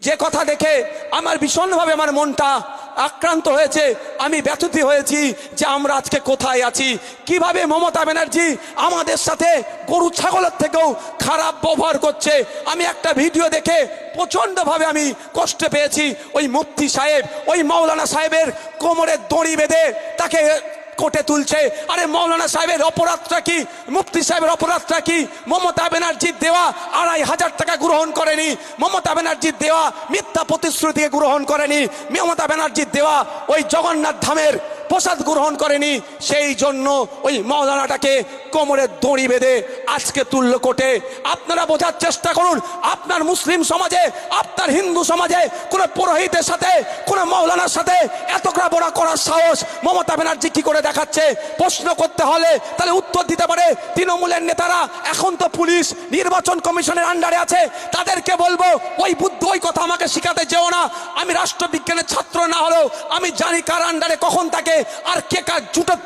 যে কথা দেখে আমার ভীষণভাবে আমার মনটা আক্রান্ত হয়েছে, আমি ব্যথিত হয়েছি যে আমরা আজকে কোথায় আছি, কিভাবে মমতা ব্যানার্জি আমাদের সাথে গরু ছাগলের থেকেও খারাপ ব্যবহার করছে। আমি একটা ভিডিও দেখে প্রচণ্ডভাবে আমি কষ্ট পেয়েছি। ওই মুফতি সাহেব, ওই মাওলানা সাহেবের কোমরে দড়ি বেঁধে তাকে কোর্টে তুলছে। আরে মাওলানা সাহেবের অপরাধটা কি, মুফতি সাহেবের অপরাধটা কি? মমতা ব্যানার্জির দেওয়া 2,500 টাকা গ্রহণ করেনি, মমতা ব্যানার্জির দেওয়া মিথ্যা প্রতিশ্রুতিকে গ্রহণ করেনি, মমতা ব্যানার্জির দেওয়া ওই জগন্নাথ ধামের প্রসাদ গ্রহণ করেনি। সেই জন্য ওই মাওলানাটাকে কোমরে দড়ি বেঁধে আজকে তুলল কোর্টে। আপনারা বোঝার চেষ্টা করুন, আপনার মুসলিম সমাজে, আপনার হিন্দু সমাজে কোন পুরোহিতের সাথে, কোন মাওলানার সাথে এতটা বড় করার সাহস মমতা ব্যানার্জি কি করে দেখাচ্ছে? প্রশ্ন করতে হলে তাহলে উত্তর দিতে পারে তৃণমূলের নেতারা। এখন তো পুলিশ নির্বাচন কমিশনের আন্ডারে আছে, তাদেরকে বলবো ওই বুদ্ধ ওই কথা আমাকে শিখাতে যেও না। আমি রাষ্ট্রবিজ্ঞানের ছাত্র না হলেও আমি জানি কার আন্ডারে কখন থাকে আর কে কার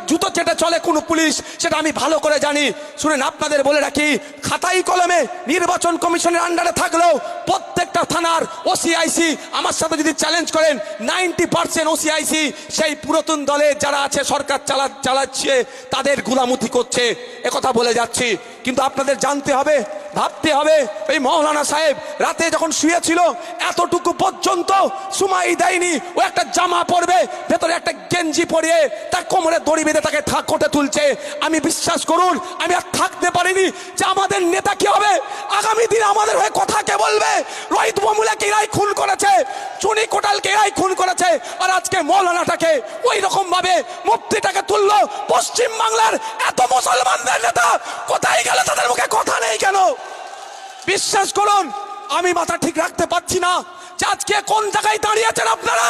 জুতো চেটে চলে কোন পুলিশ, সেটা আমি ভালো করে জানি। শুনেন, আপনাদের বলে রাখি, খাতাই কলমে নির্বাচন কমিশনের আন্ডারে থাকলেও প্রত্যেকটা থানার ওসিআইসি আমার সাথে যদি চ্যালেঞ্জ করেন 90% ওসিআইসি সেই পুরাতন দলে যারা আছে, সরকার চালাচ্ছে, তাদের গুলামতি করছে, একথা বলে যাচ্ছি। কিন্তু আপনাদের জানতে হবে, ভাবতে হবে, এই মাওলানা সাহেব রাতে যখন শুয়েছিল এতটুকু পর্যন্ত সময় দেয়নি। ও একটা জামা পরবে, ভেতরে একটা গেঞ্জি পরিয়ে তার কোমরে দড়ি বেঁধে তাকে কোর্টে তুলছে। আমি বিশ্বাস করুন, আমি আর থাকতে পারিনি যে আমাদের নেতা কি হবে, আগামী দিন আমাদের হয়ে কথা কে বলবে? রোহিত বমুলাকে এরাই খুন করেছে, চুনি কোটালকে এরাই খুন করেছে, আর আজকে মাওলানাটাকে ওই রকম ভাবে মুফতিটাকে তুললো। পশ্চিম বাংলার এত মুসলমানদের নেতা কোথায় গেল? তাদের মুখে কথা নেই কেন? বিশ্বাস করুন, আমি মাথা ঠিক রাখতে পারছি না যে আজকে কোন জায়গায় দাঁড়িয়েছেন আপনারা।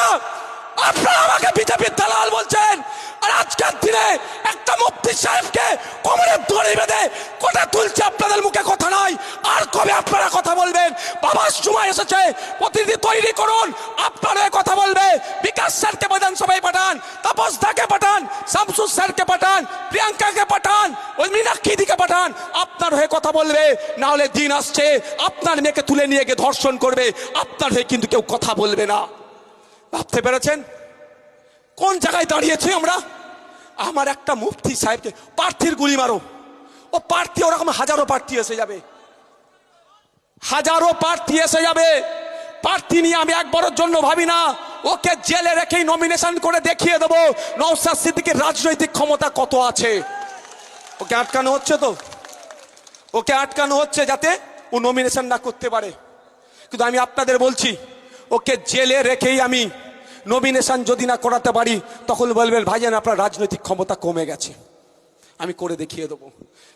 আপনারা আমাকে বিজেপির দালাল বলছেন, আর আজকের দিনে একটা মুফতি সাহেবকে কোমরে দড়ি বেঁধে কোটা তুলছে, আপনাদের মুখে কথা নাই। আর কবে আপনারা কথা বলবেন? বাবার সময় এসেছে, প্রতিনিধি তৈরি করুন, আপনারা কথা বলবে। বিকাশ স্যারকে বিধানসভায় পাঠান, তাপস দাকে পাঠান, শামসুর স্যারকে পাঠান, প্রিয়াঙ্কাকে পাঠান, ওই মীনাক্ষীদিকে পাঠান, আপনার হয়ে কথা বলবে। না হলে দিন আসছে আপনার মেয়েকে তুলে নিয়ে গিয়ে ধর্ষণ করবে, আপনার হয়ে কিন্তু কেউ কথা বলবে না। ভাবতে পেরেছেন কোন জায়গায় দাঁড়িয়েছি আমরা? আমার একটা মুফতি সাহেবকে প্রার্থীর গুলি মারো, ও প্রার্থী ওরকম হাজারো প্রার্থী এসে যাবে, হাজারো প্রার্থী এসে যাবে। প্রার্থী নিয়ে আমি একবারের জন্য ভাবি না। ওকে জেলে রেখেই নমিনেশন করে দেখিয়ে দেবো নওশাদ সিদ্দিকীর রাজনৈতিক ক্ষমতা কত আছে। ওকে আটকানো হচ্ছে, তো ওকে আটকানো হচ্ছে যাতে ও নমিনেশন না করতে পারে। কিন্তু আমি আপনাদের বলছি, ওকে জেলে রেখেই আমি নমিনেশন যদি না করাতে পারি, তখন বলবেন ভাইজান আপনার রাজনৈতিক ক্ষমতা কমে গেছে, আমি করে দেখিয়ে দেবো।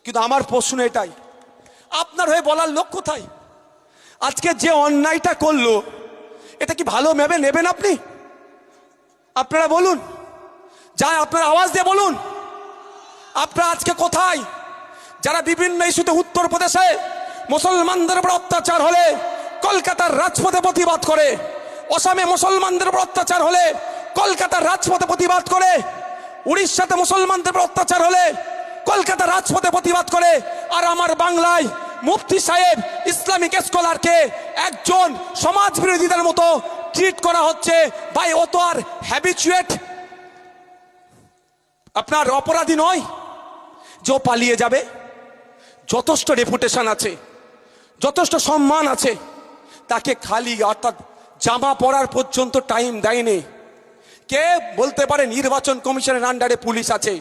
কিন্তু আমার প্রশ্ন এটাই, আপনার হয়ে বলার লোক কোথায়? আজকে যে অন্যায়টা করলো, এটা কি ভালো ভেবে নেবেন আপনি? আপনারা বলুন, যা আপনারা আওয়াজ দিয়ে বলুন, আপনারা আজকে কোথায়? যারা বিভিন্ন ইস্যুতে উত্তরপ্রদেশে মুসলমানদের উপর অত্যাচার হলে কলকাতার রাজপথে প্রতিবাদ করে, আসামে মুসলমানদের উপর অত্যাচার হলে কলকাতার রাজপথে প্রতিবাদ করে, উড়িষ্যাতে মুসলমানদের উপর অত্যাচার হলে কলকাতার রাজপথে প্রতিবাদ করে, আর আমার বাংলায় মুফতি সাহেব ইসলামিক স্কলারকে একজন সমাজ বিরোধীদের মতো ট্রিট করা হচ্ছে। ভাই, ও তো আর হ্যাবিচুয়েট আপনার অপরাধী নয় যে ও পালিয়ে যাবে। যথেষ্ট রেপুটেশন আছে, যথেষ্ট সম্মান আছে, তাকে খালি অর্থাৎ জামা পরার পর্যন্ত টাইম দেয়নি। কে বলতে পারে নির্বাচন কমিশনের আন্ডারে পুলিশ আছে?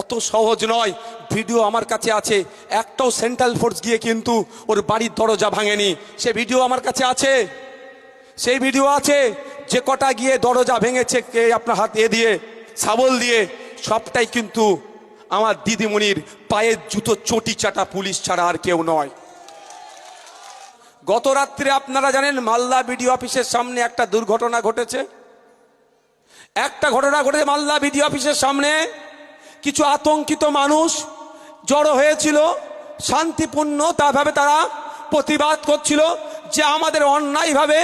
অত সহজ নয়। ভিডিও আমার কাছে আছে, একটাও সেন্ট্রাল ফোর্স গিয়ে কিন্তু ওর বাড়ির দরজা ভাঙেনি। সে ভিডিও আমার কাছে আছে, সেই ভিডিও আছে। যে কটা গিয়ে দরজা ভেঙেছে কে আপনার হাত দিয়ে শাবল দিয়ে, সবটাই কিন্তু আমার দিদিমণির পায়ের জুতো চটি চাটা পুলিশ ছাড়া আর কেউ নয়। গত রাত্রে আপনারা জানেন মালদা বিডিও অফিসের সামনে একটা দুর্ঘটনা ঘটেছে। মালদা বিডিও অফিসের সামনে কিছু আতঙ্কিত মানুষ জড়ো হয়েছিল, শান্তিপূর্ণভাবে তারা প্রতিবাদ করছিল যে আমাদের অন্যায়ভাবে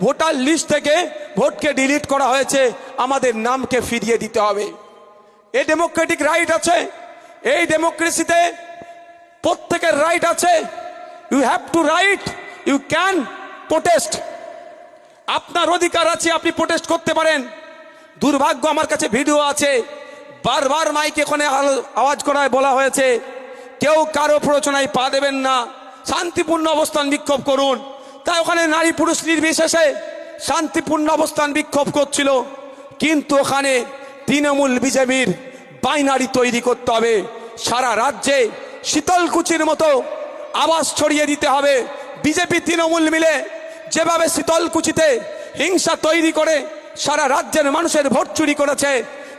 ভোটার লিস্ট থেকে ভোটকে ডিলিট করা হয়েছে, আমাদের নামকে ফিরিয়ে দিতে হবে। এই ডেমোক্রেটিক রাইট আছে, এই ডেমোক্রেসিতে প্রত্যেকের রাইট আছে। You have to right, you can protest. আপনার অধিকার আছে, আপনি প্রোটেস্ট করতে পারেন। দুর্ভাগ্য আমার কাছে ভিডিও আছে, বারবার মাইকে ওখানে আওয়াজ করায় বলা হয়েছে কেউ কারো প্ররোচনায় পা দেবেন না, শান্তিপূর্ণ অবস্থান বিক্ষোভ করুন। তাই ওখানে নারী পুরুষ নির্বিশেষে শান্তিপূর্ণ অবস্থান বিক্ষোভ করছিল। কিন্তু ওখানে তৃণমূল বিজেপির বাইনারি তৈরি করতে হবে, সারা রাজ্যে শীতলকুচির মতো আওয়াজ ছড়িয়ে দিতে হবে। বিজেপি তৃণমূল মিলে যেভাবে শীতলকুচিতে হিংসা তৈরি করে সারা রাজ্যের মানুষের ভোট চুরি করেছে,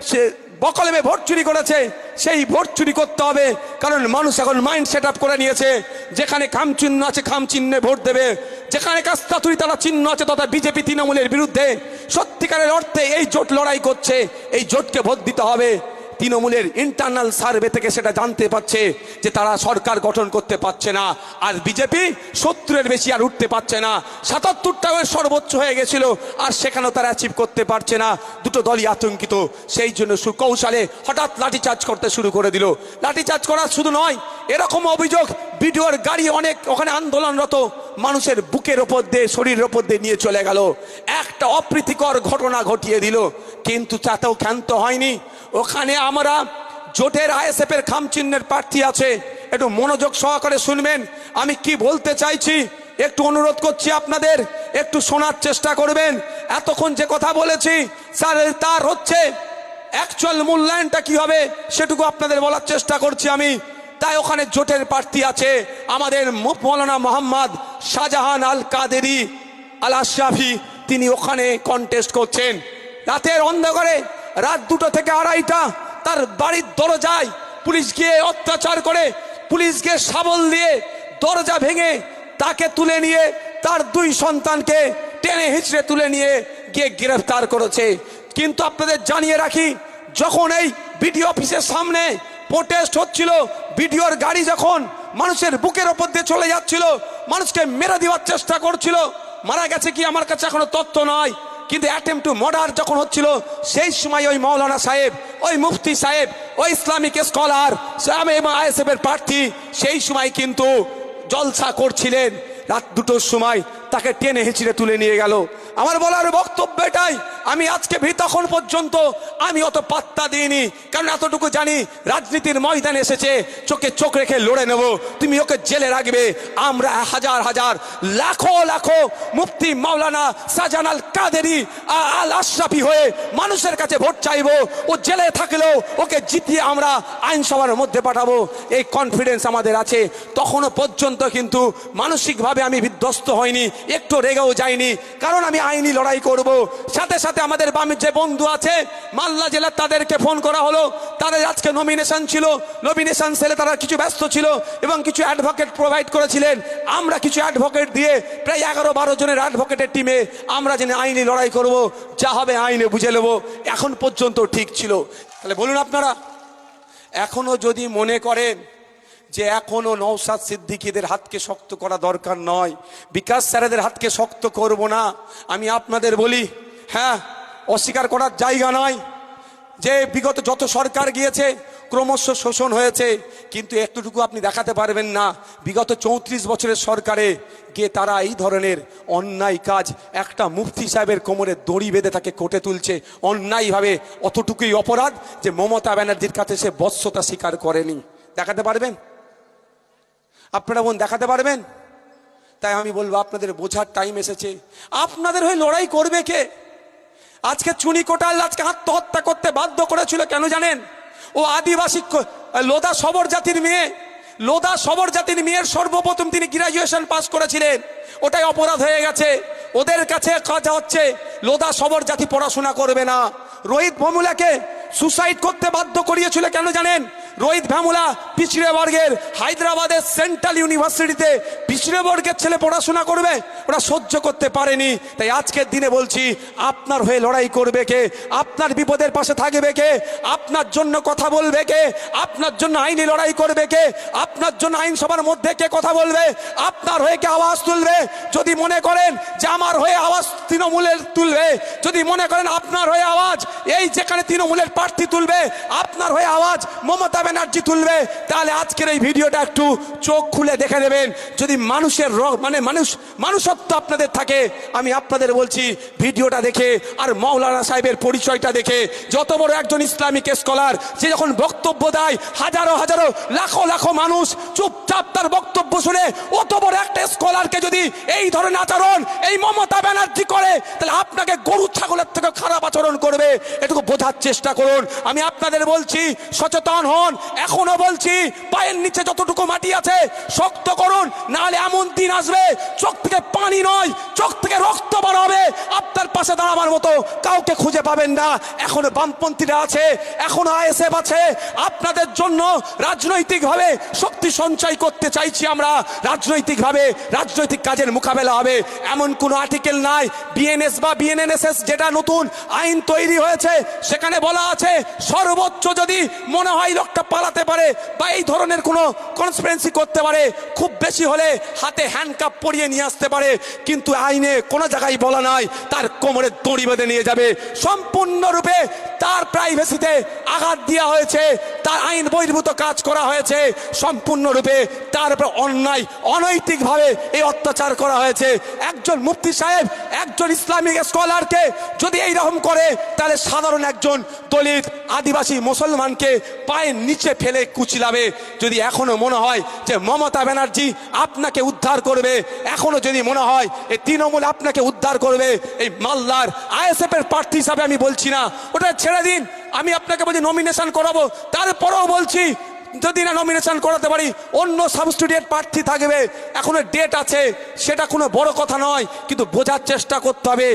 সে বকলমে ভোট চুরি করেছে, সেই ভোট চুরি করতে হবে। কারণ মানুষ এখন মাইন্ড সেট আপ করে নিয়েছে, যেখানে খাম চিহ্ন আছে খাম চিহ্নে ভোট দেবে, যেখানে কাস্তাতুরি তারা চিহ্ন আছে তথা বিজেপি তৃণমূলের বিরুদ্ধে সত্যিকারের অর্থে এই জোট লড়াই করছে, এই জোটকে ভোট দিতে হবে। তৃণমূলের ইন্টারনাল সার্ভে থেকে সেটা জানতে পারছে যে তারা সরকার গঠন করতে পারছে না, আর বিজেপি 70-এর বেশি আর উঠতে পারছে না। 77টাও সর্বোচ্চ হয়ে গেছিল, আর সেখানেও তারা অ্যাচিভ করতে পারছে না। দুটো দলই আতঙ্কিত, সেই জন্য সুকৌশলে হঠাৎ লাঠিচার্জ করতে শুরু করে দিল। লাঠিচার্জ করা শুধু নয়, এরকম অভিযোগ বিডিওর গাড়ি অনেক ওখানে আন্দোলনরত মানুষের বুকের ওপর দিয়ে শরীরের ওপর দিয়ে নিয়ে চলে গেল, একটা অপ্রীতিকর ঘটনা ঘটিয়ে দিল। কিন্তু তাতেও ক্ষান্ত হয়নি। ওখানে আমরা জোটের আইএসএফ এর খামচিহ্নের প্রার্থী আছে, একটু মনোযোগ সহকারে শুনবেন আমি কি বলতে চাইছি। একটু অনুরোধ করছি আপনাদের একটু শোনার চেষ্টা করবেন। এতক্ষণ যে কথা বলেছি স্যার তার হচ্ছে অ্যাকচুয়াল মূল্যায়নটা কি হবে সেটুকু আপনাদের বলার চেষ্টা করছি আমি। তাই ওখানে জোটের প্রার্থী আছে আমাদের মৌলানা মোহাম্মদ শাহজাহান আল কাদেরি আল আশরাফি, তিনি ওখানে কন্টেস্ট করছেন। রাতের অন্ধকারে রাত 2টা থেকে 2:30টা তার বাড়ির দরজায় পুলিশ গিয়ে অত্যাচার করে, পুলিশ গিয়ে শাবল দিয়ে দরজা ভেঙে তাকে তুলে নিয়ে তার 2 সন্তানকে টেনে হিঁচড়ে তুলে নিয়ে গিয়ে গ্রেফতার করেছে। কিন্তু আপনাদের জানিয়ে রাখি, যখন এই বিডিও অফিসের সামনে প্রোটেস্ট হচ্ছিল, বিডিওর গাড়ি যখন মানুষের বুকের ওপর দিয়ে চলে যাচ্ছিল, মানুষকে মেরে দেওয়ার চেষ্টা করছিল, মারা গেছে কি আমার কাছে এখনো তথ্য নয়, কিন্তু অ্যাটেম্প টু মার্ডার যখন হচ্ছিল সেই সময় ওই মৌলানা সাহেব, ওই মুফতি সাহেব, ওই ইসলামিক স্কলার এবং আইএসএফ এর প্রার্থী সেই সময় কিন্তু জলসা করছিলেন। রাত 2টোর সময় তাকে টেনে হিঁচড়ে তুলে নিয়ে গেল। আমার বলার বক্তব্য এটাই, আমি আজকে তখন পর্যন্ত আমি অত পাত্তা দিইনি, কারণ এতটুকু জানি রাজনীতির ময়দানে এসেছে, চোখে চোখ রেখে লড়ে নেব, তুমি ওকে জেলে রাখবে। আমরা হাজার হাজার লাখো লাখো মুফতি মাওলানা শাহজাহান আল কাদেরি আল আশরাফি হয়ে মানুষের কাছে ভোট চাইবো, ও জেলে থাকলেও ওকে জিতিয়ে আমরা আইনসভার মধ্যে পাঠাবো, এই কনফিডেন্স আমাদের আছে। তখনও পর্যন্ত কিন্তু মানসিকভাবে আমি বিধ্বস্ত হয়নি, একটু রেগেও যাইনি, কারণ আমি আইনি লড়াই করব। সাথে সাথে আমাদের বামের যে বন্ধু আছে মালদা জেলার, তাদেরকে ফোন করা হলো, তাদের আজকে নমিনেশন ছিল, নমিনেশন সেলে তারা কিছু ব্যস্ত ছিল এবং কিছু অ্যাডভোকেট প্রোভাইড করেছিলেন। আমরা কিছু অ্যাডভোকেট দিয়ে প্রায় 11-12 জনের অ্যাডভোকেটের টিমে আমরা যেন আইনি লড়াই করব, যা হবে আইনে বুঝে নেব। এখন পর্যন্ত ঠিক ছিল। তাহলে বলুন আপনারা, এখনো যদি মনে করেন যে এখনো নওশাদ সিদ্দিকীদের হাতকে শক্ত করা দরকার নয়, বিকাশ স্যারেদের হাতকে শক্ত করব না, আমি আপনাদের বলি, হ্যাঁ অস্বীকার করার জায়গা নয় যে বিগত যত সরকার গিয়েছে ক্রমশ শোষণ হয়েছে, কিন্তু একটুটুকু আপনি দেখাতে পারবেন না বিগত 34 বছরের সরকারে গিয়ে তারা এই ধরনের অন্যায় কাজ, একটা মুফতি সাহেবের কোমরে দড়ি বেঁধে তাকে কোটে তুলছে অন্যায়ভাবে, অতটুকুই অপরাধ যে মমতা ব্যানার্জির কাছে সে বশ্যতা স্বীকার করেনি। দেখাতে পারবেন আপনারা? বোন দেখাতে পারবেন? তাই আমি বলবো আপনাদের বোঝার টাইম এসেছে। আপনাদের হয়ে লড়াই করবে কে? আজকে চুনি কোটাল আজকে আত্মহত্যা করতে বাধ্য করেছিল কেন জানেন? ও আদিবাসী লোধা সবর জাতির মেয়ে, লোধা সবর জাতির মেয়ের সর্বপ্রথম তিনি গ্রাজুয়েশন পাস করেছিলেন, ওটাই অপরাধ হয়ে গেছে। ওদের কাছে কথা হচ্ছে লোধা সবর জাতি পড়াশোনা করবে না। রোহিত ভেমুলাকে সুসাইড করতে বাধ্য করিয়েছিল কেন জানেন? রোহিত ভেমুলা পিছড়ে বর্গের, হায়দ্রাবাদের সেন্ট্রাল ইউনিভার্সিটিতে পিছড়ে বর্গের ছেলে পড়াশোনা করবে, ওরা সহ্য করতে পারেনি। তাই আজকের দিনে বলছি, আপনার হয়ে লড়াই করবে কে? আপনার বিপদের পাশে থাকবে কে? আপনার জন্য কথা বলবে কে? আপনার জন্য আইনি লড়াই করবে কে? আপনার জন্য আইনসভার মধ্যে কে কথা বলবে? আপনার হয়ে কে আওয়াজ তুলবে? যদি মনে করেন যে আমার হয়ে আওয়াজ তৃণমূলের তুলবে, যদি মনে করেন আপনার হয়ে আওয়াজ এই যেখানে তৃণমূলের প্রার্থী তুলবে, আপনার হয়ে আওয়াজ মমতা ব্যানার্জি তুলবে, তাহলে আজকের এই ভিডিওটা একটু চোখ খুলে দেখে নেবেন। যদি মানুষের মানুষত্ব আপনাদের থাকে, আমি আপনাদের বলছি ভিডিওটা দেখে আর মাওলানা সাহেবের পরিচয়টা দেখে, যত বড় একজন ইসলামিক স্কলার, যে যখন বক্তব্য দেয় হাজারো হাজারো লাখো লাখো মানুষ চুপচাপ তার বক্তব্য শুনে, অত বড় একটা স্কলারকে যদি এই ধরনের আচরণ এই মমতা ব্যানার্জি করে, তাহলে আপনাকে গরু ছাগলের থেকে খারাপ আচরণ করবে। এটুকু বোঝার চেষ্টা করুন। আমি আপনাদের বলছি সচেতন হন। এখনো বলছি পায়ের নিচে যতটুকু মাটি আছে শক্ত করুন, নাহলে এমন দিন আসবে চোখ থেকে পানি নয়, চোখ থেকে রক্ত বার হবে। আপনার পাশে দাঁড়াবার মতো কাউকে খুঁজে পাবেন না। এখনো বামপন্থীরা আছে, এখনো আইএসএফ আছে। আপনাদের জন্য রাজনৈতিকভাবে শক্তি সঞ্চয় করতে চাইছি আমরা। রাজনৈতিকভাবে রাজনৈতিক কাজের মোকাবেলা হবে এমন কোন আর্টিকেল নাই। বিএনএস বা বিএনএনএসএস যেটা নতুন আইন তৈরি হয়েছে, সেখানে বলা আছে সর্বোচ্চ যদি মনে হয় লোকটা পালাতে পারে বা এই ধরনের কোনো কনস্পিরেন্সি করতে পারে, খুব বেশি হলে হাতে হ্যান্ডকাপ পরিয়ে নিয়ে আসতে পারে। কিন্তু আইনে কোনো জায়গায় বলা নাই তার কোমরে দড়ি বেঁধে নিয়ে যাবে। সম্পূর্ণরূপে তার প্রাইভেসিতে আঘাত দেওয়া হয়েছে, তার আইন বহির্ভূত কাজ করা হয়েছে। সম্পূর্ণরূপে তার উপর অন্যায় অনৈতিকভাবে এই অত্যাচার করা হয়েছে। একজন মুফতি সাহেব একজন ইসলামিক স্কলারকে যদি এইরকম করে, তাহলে সাধারণ একজন দলিত আদিবাসী মুসলমানকে পায়ের নিচে ফেলে কুচিলাবে। যদি এখনো মনে হয় যে মমতা ব্যানার্জি আপনাকে উদ্ধার করবে, এখনো যদি মনে হয় এই তৃণমূল আপনাকে উদ্ধার করবে, এই মালদার আইএসএফ এর প্রার্থী হিসাবে আমি বলছি না, ওটা ছেড়ে দিন। আমি আপনাকে বলছি নমিনেশন করাবো, তারপরেও বলছি যদি না নমিনেশন করাতে পারি অন্য সাবস্টিটিউট প্রার্থী থাকবে। এখনো ডেট আছে, সেটা কোনো বড় কথা নয়, কিন্তু বোঝার চেষ্টা করতে হবে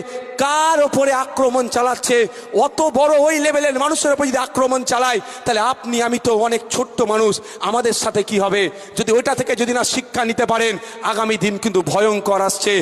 কার ওপরে আক্রমণ চালাচ্ছে। অত বড় ওই লেভেলের মানুষের উপর যদি আক্রমণ চালায়, তাহলে আপনি আমি তো অনেক ছোট্ট মানুষ, আমাদের সাথে কি হবে? যদি ওইটা থেকে যদি না শিক্ষা নিতে পারেন, আগামী দিন কিন্তু ভয়ঙ্কর আসছে।